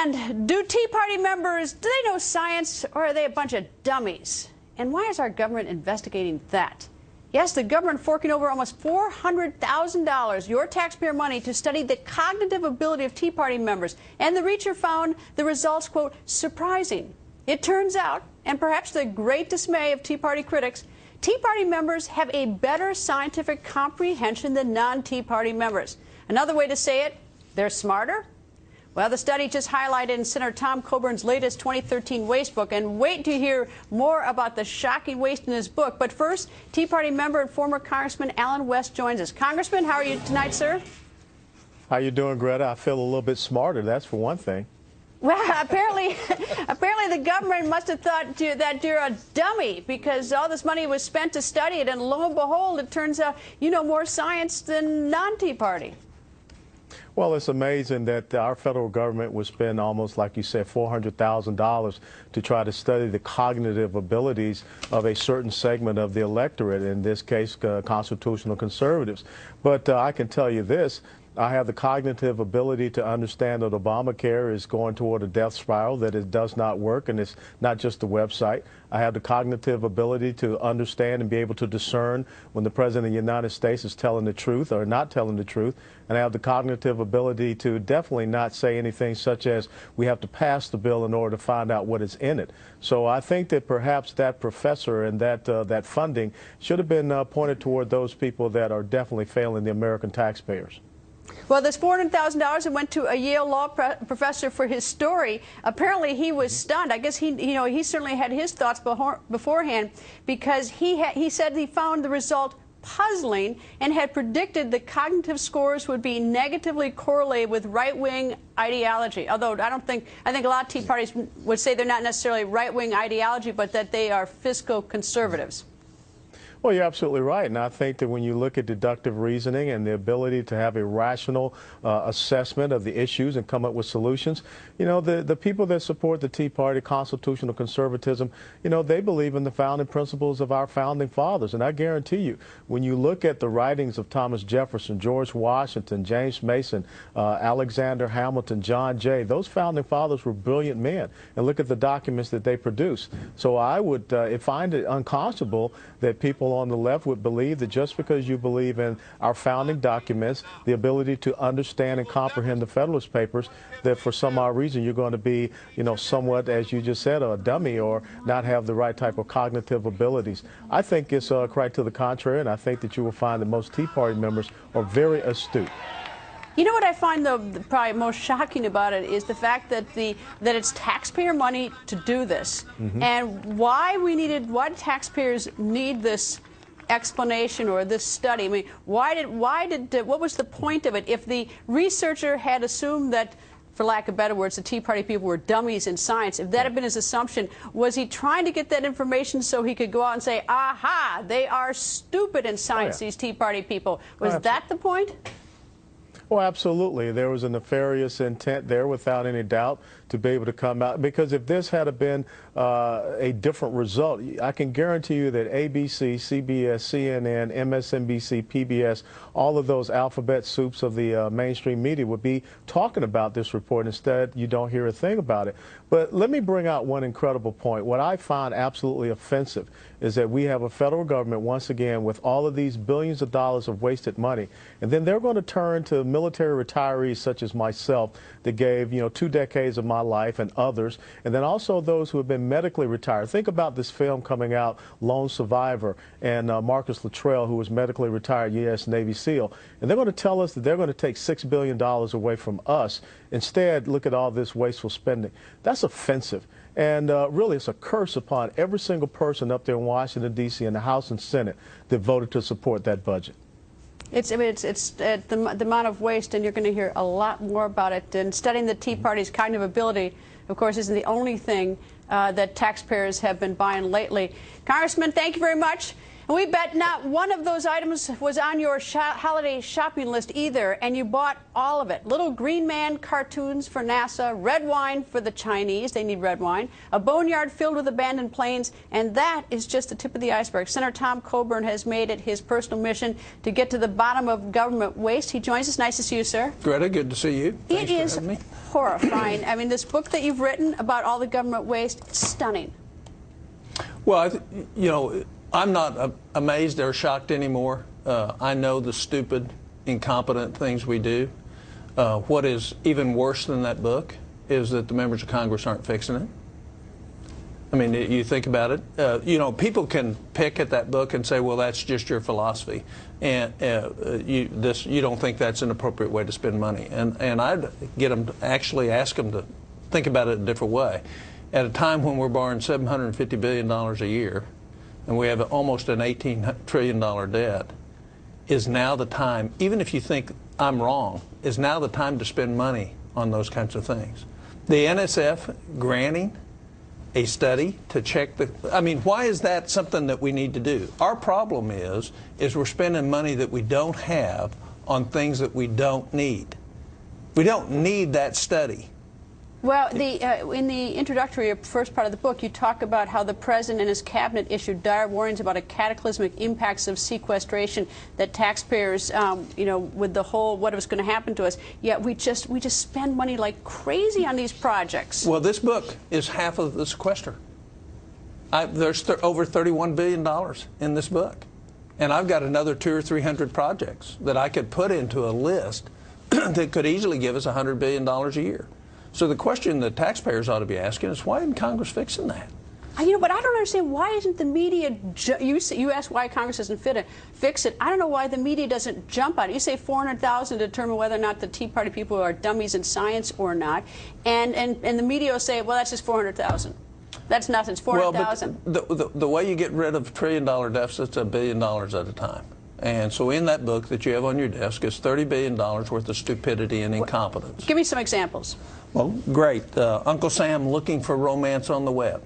And do Tea Party members, do they know science, or are they a bunch of dummies? And why is our government investigating that? Yes, the government forking over almost $400,000, your taxpayer money, to study the cognitive ability of Tea Party members. And the researcher found the results, quote, surprising. It turns out, and perhaps to the great dismay of Tea Party critics, Tea Party members have a better scientific comprehension than non-Tea Party members. Another way to say it, they're smarter. Well, the study just highlighted in Senator Tom Coburn's latest 2013 Wastebook, and wait to hear more about the shocking waste in his book. But first, Tea Party member and former Congressman Allen West joins us. Congressman, how are you tonight, sir? How you doing, Greta? I feel a little bit smarter, that's for one thing. Well, apparently the government must have thought that you're a dummy, because all this money was spent to study it, and lo and behold, it turns out you know more science than non-Tea Party. Well, it's amazing that our federal government would spend almost, like you said, $400,000 to try to study the cognitive abilities of a certain segment of the electorate, in this case, constitutional conservatives. But I can tell you this. I have the cognitive ability to understand that Obamacare is going toward a death spiral, that it does not work, and it's not just the website. I have the cognitive ability to understand and be able to discern when the President of the United States is telling the truth or not telling the truth. And I have the cognitive ability to definitely not say anything such as we have to pass the bill in order to find out what is in it. So I think that perhaps that professor and that funding should have been pointed toward those people that are definitely failing the American taxpayers. Well, this $400,000 that went to a Yale law professor for his story, apparently he was stunned. I guess he certainly had his thoughts beforehand, because he said he found the result puzzling and had predicted the cognitive scores would be negatively correlated with right-wing ideology. Although I think a lot of Tea Parties would say they're not necessarily right-wing ideology, but that they are fiscal conservatives. Well, you're absolutely right. And I think that when you look at deductive reasoning and the ability to have a rational assessment of the issues and come up with solutions, you know, the people that support the Tea Party, constitutional conservatism, you know, they believe in the founding principles of our founding fathers. And I guarantee you, when you look at the writings of Thomas Jefferson, George Washington, James Mason, Alexander Hamilton, John Jay, those founding fathers were brilliant men. And look at the documents that they produced. So I would find it unconscionable that people on the left would believe that just because you believe in our founding documents, the ability to understand and comprehend the Federalist Papers, that for some odd reason you're going to be, you know, somewhat, as you just said, a dummy or not have the right type of cognitive abilities. I think it's quite to the contrary, and I think that you will find that most Tea Party members are very astute. You know what I find, though, probably most shocking about it is the fact that it's taxpayer money to do this, and why taxpayers need this explanation or this study. I mean, what was the point of it? If the researcher had assumed that, for lack of better words, the Tea Party people were dummies in science, if that had been his assumption, was he trying to get that information so he could go out and say, aha, they are stupid in science, these Tea Party people? Was that the point? Well, absolutely. There was a nefarious intent there, without any doubt, to be able to come out. Because if this had been a different result, I can guarantee you that ABC, CBS, CNN, MSNBC, PBS, all of those alphabet soups of the mainstream media would be talking about this report. Instead, you don't hear a thing about it. But let me bring out one incredible point. What I find absolutely offensive is that we have a federal government, once again, with all of these billions of dollars of wasted money, and then they're going to turn to military retirees such as myself that gave, you know, 2 decades of my life, and others, and then also those who have been medically retired. Think about this film coming out, Lone Survivor, and Marcus Luttrell, who was medically retired U.S. Navy SEAL, and they're going to tell us that they're going to take $6 billion away from us. Instead, look at all this wasteful spending. That's offensive. And really, it's a curse upon every single person up there in Washington, D.C., in the House and Senate that voted to support that budget. It's the amount of waste, and you're going to hear a lot more about it. And studying the Tea Party's cognitive ability, of course, isn't the only thing that taxpayers have been buying lately. Congressman, thank you very much. And we bet not one of those items was on your holiday shopping list either, and you bought all of it. Little green man cartoons for NASA, red wine for the Chinese, they need red wine, a boneyard filled with abandoned planes, and that is just the tip of the iceberg. Senator Tom Coburn has made it his personal mission to get to the bottom of government waste. He joins us. Nice to see you, sir. Greta, good to see you. Thanks it is for having me. Horrifying. I mean, this book that you've written about all the government waste, it's stunning. Well, you know, I'm not amazed or shocked anymore. I know the stupid, incompetent things we do. What is even worse than that book is that the members of Congress aren't fixing it. I mean, you think about it. You know, people can pick at that book and say, well, that's just your philosophy. And you don't think that's an appropriate way to spend money. And I'd get them to actually ask them to think about it a different way. At a time when we're borrowing $750 billion a year, and we have almost an $18 trillion debt, is now the time, even if you think I'm wrong, is now the time to spend money on those kinds of things. The NSF granting a study to check I mean, why is that something that we need to do? Our problem is we're spending money that we don't have on things that we don't need. We don't need that study. Well, in the introductory first part of the book, you talk about how the president and his cabinet issued dire warnings about a cataclysmic impacts of sequestration that taxpayers, you know, with the whole what was going to happen to us. Yet we just spend money like crazy on these projects. Well, this book is half of the sequester. There's over $31 billion in this book, and I've got another 200 or 300 projects that I could put into a list that could easily give us $100 billion a year. So the question that taxpayers ought to be asking is, why isn't Congress fixing that? You know, but I don't understand, why isn't the media, you ask why Congress doesn't fix it. I don't know why the media doesn't jump on it. You say 400,000 to determine whether or not the Tea Party people are dummies in science or not, and the media will say, well, that's just 400,000. That's nothing, it's 400,000. Well, the way you get rid of trillion-dollar deficits, $1 billion at a time. And so in that book that you have on your desk is $30 billion worth of stupidity and incompetence. Give me some examples. Well, great. Uncle Sam looking for romance on the web.